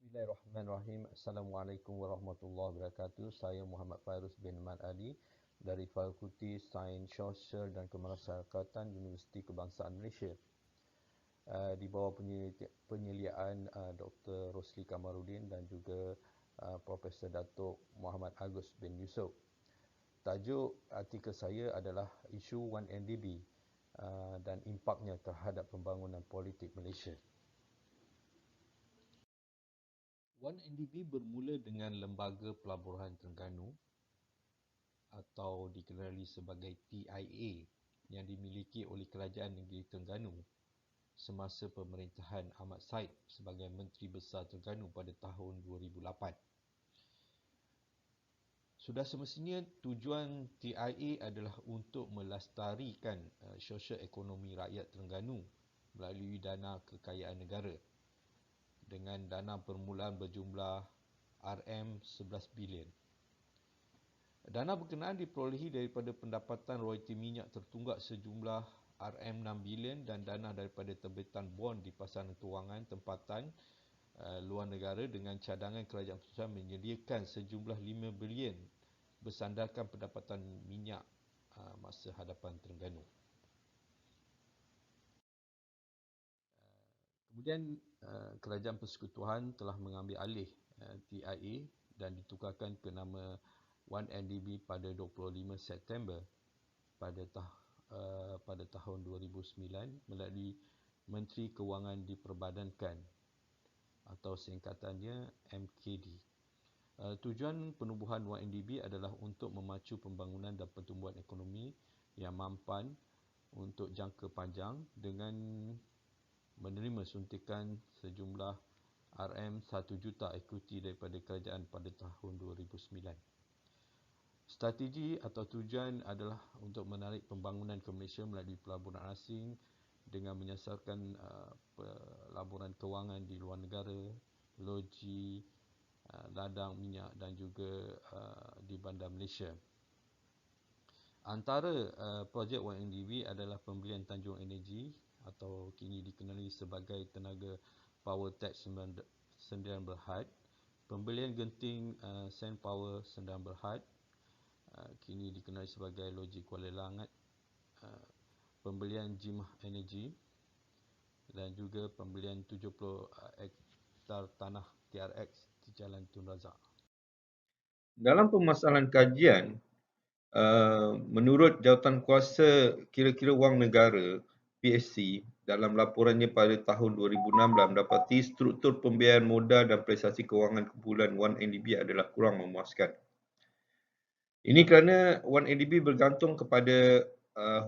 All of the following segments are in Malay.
Bismillahirrahmanirrahim. Assalamualaikum warahmatullahi wabarakatuh. Saya Muhammad Fairuz bin Mat Ali dari Fakulti Sains Sosial dan Kemasyarakatan Universiti Kebangsaan Malaysia. Di bawah penyeliaan Dr. Rosli Kamarudin dan juga Profesor Datuk Muhammad Agus bin Yusof. Tajuk artikel saya adalah isu 1MDB dan impaknya terhadap pembangunan politik Malaysia. 1MDB bermula dengan Lembaga Pelaburan Terengganu atau dikenali sebagai TIA yang dimiliki oleh Kerajaan Negeri Terengganu semasa pemerintahan Ahmad Said sebagai Menteri Besar Terengganu pada tahun 2008. Sudah semestinya tujuan TIA adalah untuk melestarikan sosial ekonomi rakyat Terengganu melalui dana kekayaan negara dengan dana permulaan berjumlah RM11 bilion. Dana berkenaan diperolehi daripada pendapatan royalti minyak tertunggak sejumlah RM6 bilion dan dana daripada terbitan bond di pasaran kewangan tempatan luar negara dengan cadangan kerajaan persekutuan menyediakan sejumlah 5 bilion bersandarkan pendapatan minyak masa hadapan Terengganu. Kemudian kerajaan persekutuan telah mengambil alih TIA dan ditukarkan ke nama 1MDB pada 25 September pada tahun 2009 melalui Menteri Kewangan Diperbadankan atau singkatannya MKD. Tujuan penubuhan 1MDB adalah untuk memacu pembangunan dan pertumbuhan ekonomi yang mampan untuk jangka panjang dengan menerima suntikan sejumlah RM1 juta ekuiti daripada kerajaan pada tahun 2009. Strategi atau tujuan adalah untuk menarik pembangunan ke Malaysia melalui pelaburan asing dengan menyasarkan pelaburan kewangan di luar negara, loji, ladang minyak dan juga di bandar Malaysia. Antara projek 1MDB adalah pembelian Tanjung Energi atau kini dikenali sebagai Tenaga Power Tech Sdn Bhd, pembelian genting Sand Power Sdn Bhd, kini dikenali sebagai Loji Kuala Langat, pembelian Jimah Energy dan juga pembelian 70 hektar tanah TRX di Jalan Tun Razak. Dalam permasalahan kajian, menurut Jawatankuasa Kira-kira Wang Negara PSC dalam laporannya pada tahun 2016 mendapati struktur pembiayaan modal dan prestasi kewangan kumpulan 1MDB adalah kurang memuaskan. Ini kerana 1MDB bergantung kepada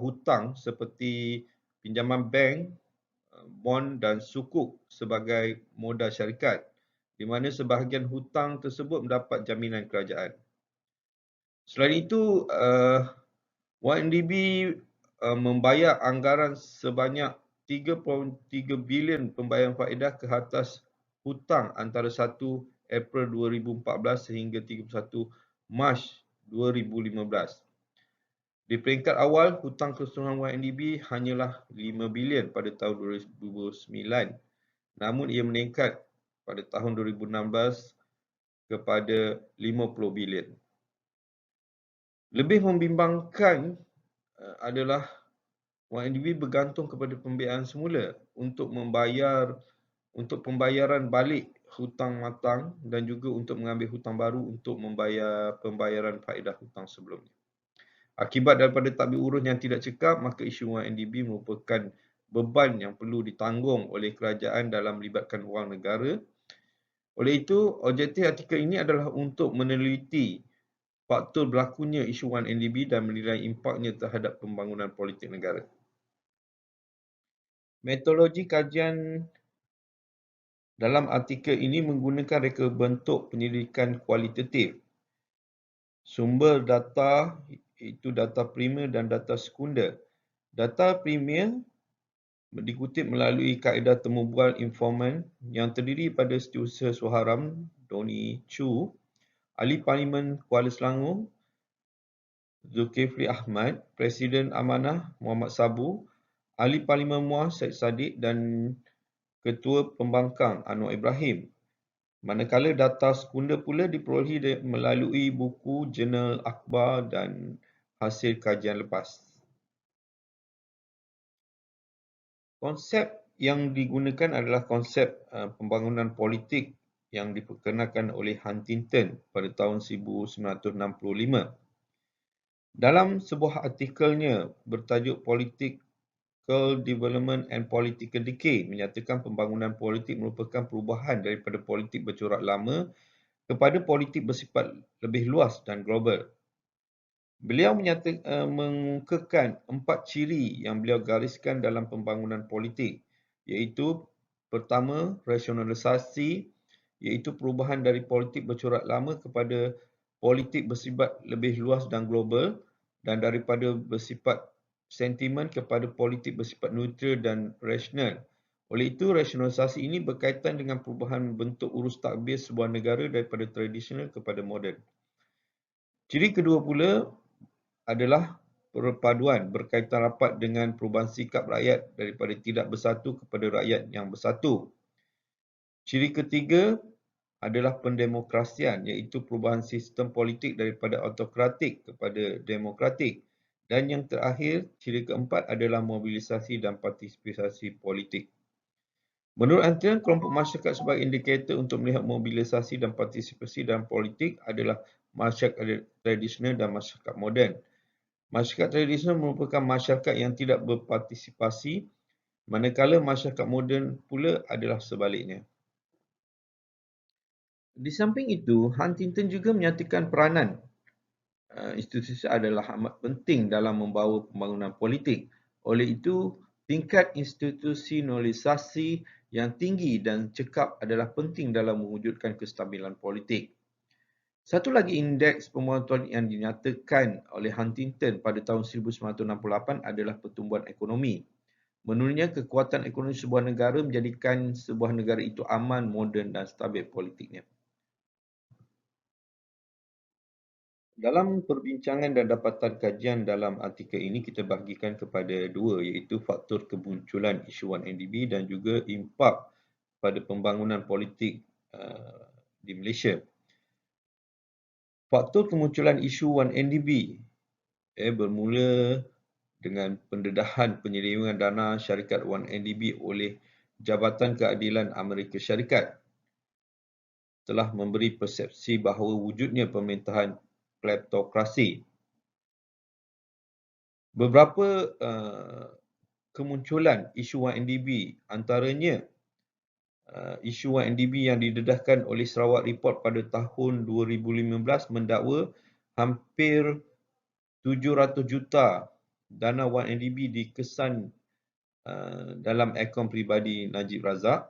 hutang seperti pinjaman bank, bond dan sukuk sebagai modal syarikat, di mana sebahagian hutang tersebut mendapat jaminan kerajaan. Selain itu, 1MDB membayar anggaran sebanyak 3.3 bilion pembayaran faedah ke atas hutang antara 1 April 2014 sehingga 31 Mac 2015. Di peringkat awal, hutang keseluruhan 1MDB hanyalah 5 bilion pada tahun 2009, namun ia meningkat pada tahun 2016 kepada 50 bilion. Lebih membimbangkan adalah 1MDB bergantung kepada pembiayaan semula untuk pembayaran balik hutang matang dan juga untuk mengambil hutang baru untuk membayar pembayaran faedah hutang sebelumnya. Akibat daripada tadbir urus yang tidak cekap, maka isu 1MDB merupakan beban yang perlu ditanggung oleh kerajaan dalam melibatkan wang negara. Oleh itu, objektif artikel ini adalah untuk meneliti faktor berlakunya isu 1MDB dan menilai impaknya terhadap pembangunan politik negara. Metodologi kajian dalam artikel ini menggunakan reka bentuk penyelidikan kualitatif. Sumber data itu data primer dan data sekunder. Data primer dikutip melalui kaedah temubual informan yang terdiri pada Setiausaha Suharam, Doni Chu, Ahli Parlimen Kuala Selangor, Zulkifli Ahmad, Presiden Amanah Muhammad Sabu, Ahli Parlimen Muar Syed Saddiq dan Ketua Pembangkang Anwar Ibrahim. Manakala data sekunder pula diperolehi melalui buku, jurnal akhbar dan hasil kajian lepas. Konsep yang digunakan adalah konsep pembangunan politik yang diperkenalkan oleh Huntington pada tahun 1965. Dalam sebuah artikelnya bertajuk Political Development and Political Decay menyatakan pembangunan politik merupakan perubahan daripada politik bercorak lama kepada politik bersifat lebih luas dan global. Beliau mengungkapkan 4 ciri yang beliau gariskan dalam pembangunan politik, iaitu pertama, rasionalisasi, iaitu perubahan dari politik bercorak lama kepada politik bersifat lebih luas dan global, dan daripada bersifat sentimen kepada politik bersifat neutral dan rasional. Oleh itu, rasionalisasi ini berkaitan dengan perubahan bentuk urus takbir sebuah negara daripada tradisional kepada moden. Ciri kedua pula adalah perpaduan berkaitan rapat dengan perubahan sikap rakyat daripada tidak bersatu kepada rakyat yang bersatu. Ciri ketiga adalah pendemokrasian, iaitu perubahan sistem politik daripada autokratik kepada demokratik. Dan yang terakhir, ciri keempat adalah mobilisasi dan partisipasi politik. Menurut Huntington, kelompok masyarakat sebagai indikator untuk melihat mobilisasi dan partisipasi dalam politik adalah masyarakat tradisional dan masyarakat moden. Masyarakat tradisional merupakan masyarakat yang tidak berpartisipasi, manakala masyarakat moden pula adalah sebaliknya. Di samping itu, Huntington juga menyatakan peranan institusi adalah amat penting dalam membawa pembangunan politik. Oleh itu, tingkat institusionalisasi yang tinggi dan cekap adalah penting dalam mewujudkan kestabilan politik. Satu lagi indeks pembangunan yang dinyatakan oleh Huntington pada tahun 1968 adalah pertumbuhan ekonomi. Menurutnya, kekuatan ekonomi sebuah negara menjadikan sebuah negara itu aman, moden dan stabil politiknya. Dalam perbincangan dan dapatan kajian dalam artikel ini, kita bahagikan kepada dua, iaitu faktor kemunculan isu 1MDB dan juga impak pada pembangunan politik di Malaysia. Faktor kemunculan isu 1MDB bermula dengan pendedahan penyelewengan dana syarikat 1MDB oleh Jabatan Keadilan Amerika Syarikat telah memberi persepsi bahawa wujudnya pemerintahan kleptokrasi. Beberapa kemunculan isu 1MDB antaranya isu 1MDB yang didedahkan oleh Sarawak Report pada tahun 2015 mendakwa hampir 700 juta dana 1MDB dikesan dalam akaun peribadi Najib Razak.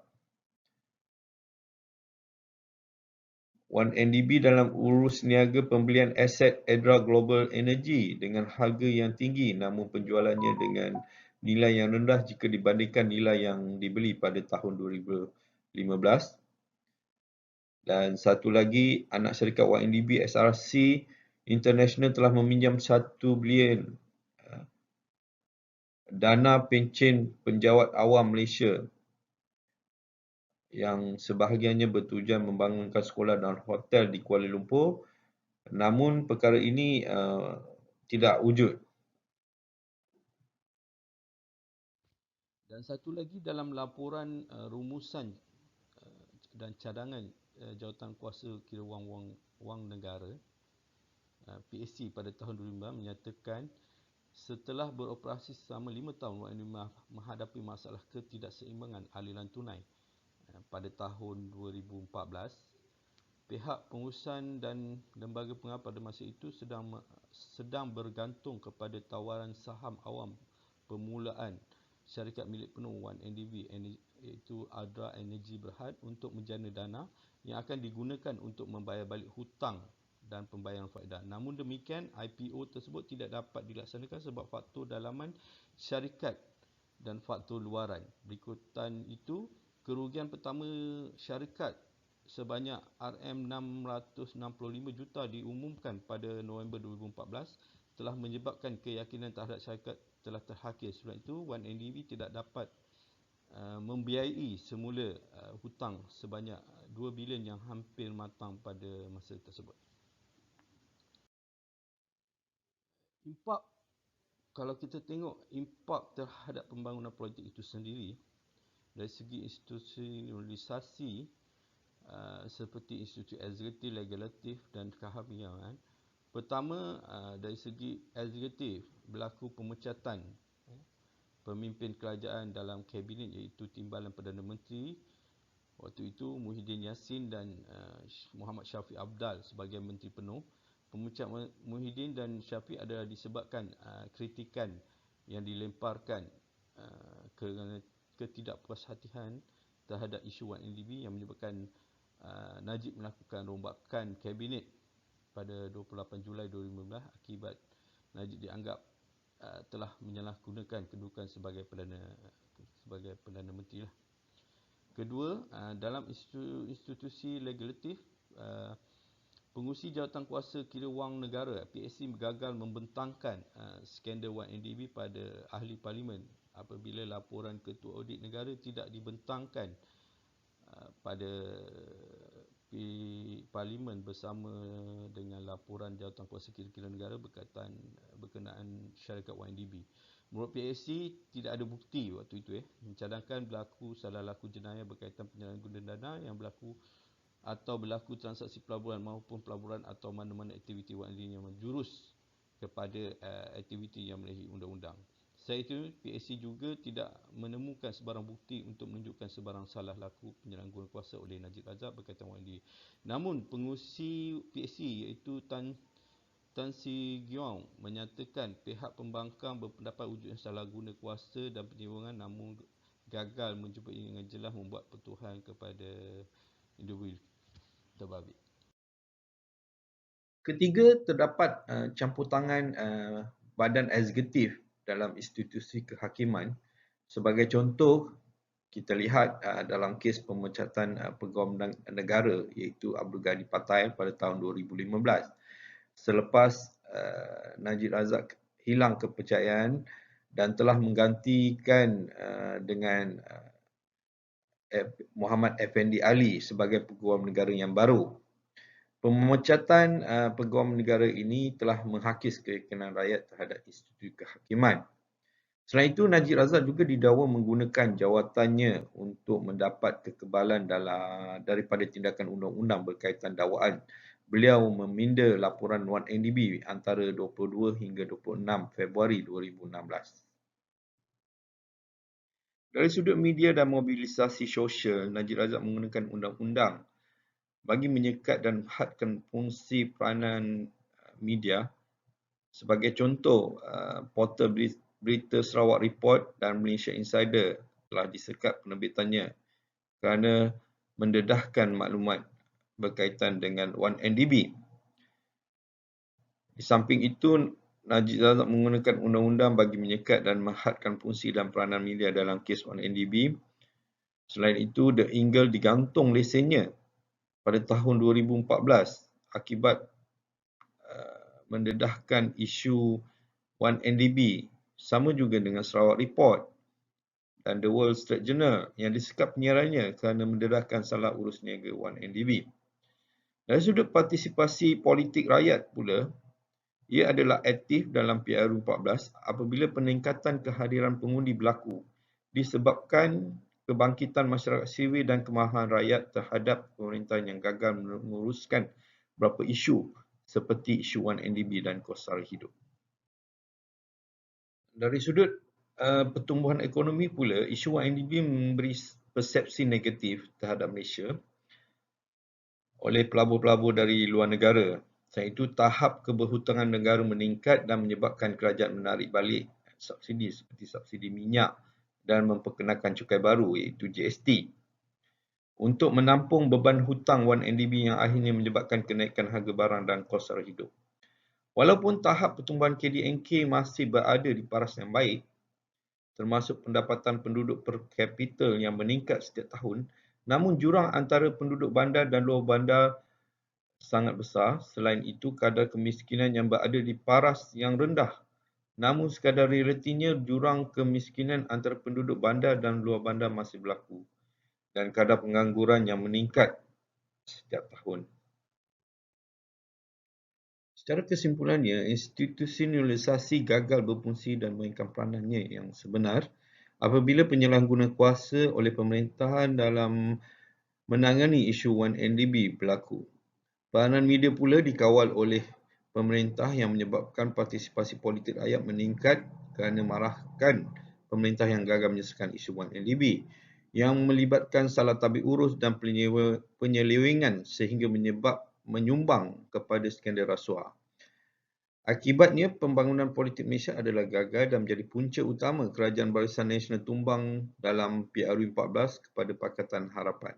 1MDB dalam urus niaga pembelian aset Edra Global Energy dengan harga yang tinggi namun penjualannya dengan nilai yang rendah jika dibandingkan nilai yang dibeli pada tahun 2015. Dan satu lagi, anak syarikat 1MDB SRC International telah meminjam 1 bilion dana pencen penjawat awam Malaysia yang sebahagiannya bertujuan membangunkan sekolah dan hotel di Kuala Lumpur. Namun perkara ini tidak wujud. Dan satu lagi dalam laporan rumusan dan cadangan jawatan kuasa kira wang negara PSC pada tahun 2005 menyatakan setelah beroperasi selama 5 tahun 1MDB menghadapi masalah ketidakseimbangan aliran tunai. Pada tahun 2014, pihak pengurusan dan lembaga pengawas pada masa itu sedang bergantung kepada tawaran saham awam permulaan syarikat milik penuh 1MDB iaitu Adra Energy Berhad untuk menjana dana yang akan digunakan untuk membayar balik hutang dan pembayaran faedah. Namun demikian, IPO tersebut tidak dapat dilaksanakan sebab faktor dalaman syarikat dan faktor luaran. Berikutan itu, kerugian pertama syarikat sebanyak RM665 juta diumumkan pada November 2014 telah menyebabkan keyakinan terhadap syarikat telah terhakir. Sebab itu, 1MDB tidak dapat membiayai semula hutang sebanyak 2 bilion yang hampir matang pada masa tersebut. Impak, kalau kita tengok impak terhadap pembangunan projek itu sendiri, dari segi institusionalisasi seperti institusi eksekutif, legislatif dan kehamilan. Pertama, dari segi eksekutif, berlaku pemecatan pemimpin kerajaan dalam kabinet iaitu Timbalan Perdana Menteri. Waktu itu Muhyiddin Yassin dan Muhammad Syafiq Abdal sebagai menteri penuh. Pemecatan Muhyiddin dan Syafiq adalah disebabkan kritikan yang dilemparkan kerana ketidakpuashatian terhadap isu 1MDB yang menyebabkan Najib melakukan rombakan kabinet pada 28 Julai 2015 akibat Najib dianggap telah menyalahgunakan kedudukan sebagai Perdana Menteri lah. Kedua, dalam institusi legislatif, pengurusi jawatan kuasa kira wang negara PSC gagal membentangkan skandal 1MDB pada ahli parlimen apabila laporan ketua audit negara tidak dibentangkan pada parlimen bersama dengan laporan jawatan kuasa kira-kira negara berkenaan syarikat 1MDB. Menurut PSC, tidak ada bukti waktu itu mencadangkan berlaku salah laku jenayah berkaitan penyalahgunaan dana yang berlaku transaksi pelaburan maupun pelaburan atau mana-mana aktiviti 1MDB yang menjurus kepada aktiviti yang melebihi undang-undang. Selain itu, PSC juga tidak menemukan sebarang bukti untuk menunjukkan sebarang salah laku penyalahgunaan kuasa oleh Najib Razak berkaitan 1MDB. Namun, pengurusi PSC iaitu Tan Si Giong menyatakan pihak pembangkang berpendapat wujudnya salah guna kuasa dan penyimpangan namun gagal menjumpai dengan jelas membuat pertuduhan kepada individu terbabit. Ketiga, terdapat campur tangan badan eksekutif dalam institusi kehakiman. Sebagai contoh, kita lihat dalam kes pemecatan pegawai negara iaitu Abdul Ghani Patail pada tahun 2015. Selepas Najib Razak hilang kepercayaan dan telah menggantikan dengan Muhammad Effendi Ali sebagai pegawai negara yang baru. Pemecatan pegawai negara ini telah menghakis keyakinan rakyat terhadap institusi kehakiman. Selain itu, Najib Razak juga didakwa menggunakan jawatannya untuk mendapat kekebalan daripada tindakan undang-undang berkaitan dakwaan. Beliau meminda laporan 1MDB antara 22 hingga 26 Februari 2016. Dari sudut media dan mobilisasi sosial, Najib Razak menggunakan undang-undang bagi menyekat dan hadkan fungsi peranan media. Sebagai contoh, portal Berita Sarawak Report dan Malaysia Insider telah disekat penerbitannya kerana mendedahkan maklumat berkaitan dengan 1MDB. Di samping itu, Najib Razak menggunakan undang-undang bagi menyekat dan menghadkan fungsi dan peranan media dalam kes 1MDB. Selain itu, The Eagle digantung lesennya pada tahun 2014 akibat mendedahkan isu 1MDB. Sama juga dengan Sarawak Report dan The Wall Street Journal yang disekap penyiarannya kerana mendedahkan salah urus niaga 1MDB. Dari sudut partisipasi politik rakyat pula, ia adalah aktif dalam PRU14 apabila peningkatan kehadiran pengundi berlaku disebabkan kebangkitan masyarakat sivil dan kemarahan rakyat terhadap pemerintahan yang gagal menguruskan beberapa isu seperti isu 1MDB dan kos sara hidup. Dari sudut pertumbuhan ekonomi pula, isu 1MDB memberi persepsi negatif terhadap Malaysia oleh pelabur-pelabur dari luar negara. Selain itu, tahap keberhutangan negara meningkat dan menyebabkan kerajaan menarik balik subsidi seperti subsidi minyak dan memperkenalkan cukai baru iaitu GST untuk menampung beban hutang 1MDB yang akhirnya menyebabkan kenaikan harga barang dan kos sara hidup. Walaupun tahap pertumbuhan KDNK masih berada di paras yang baik, termasuk pendapatan penduduk per kapita yang meningkat setiap tahun, namun jurang antara penduduk bandar dan luar bandar sangat besar. Selain itu, kadar kemiskinan yang berada di paras yang rendah. Namun sekadar realitinya, jurang kemiskinan antara penduduk bandar dan luar bandar masih berlaku. Dan kadar pengangguran yang meningkat setiap tahun. Secara kesimpulannya, institusionalisasi gagal berfungsi dan mainkan peranannya yang sebenar apabila penyalahguna kuasa oleh pemerintahan dalam menangani isu 1MDB berlaku. Peranan media pula dikawal oleh pemerintah yang menyebabkan partisipasi politik rakyat meningkat kerana marahkan pemerintah yang gagal menyelesaikan isu 1MDB yang melibatkan salah tabik urus dan penyelewengan sehingga menyumbang kepada skandal rasuah. Akibatnya, pembangunan politik Malaysia adalah gagal dan menjadi punca utama Kerajaan Barisan Nasional tumbang dalam PRU 14 kepada Pakatan Harapan.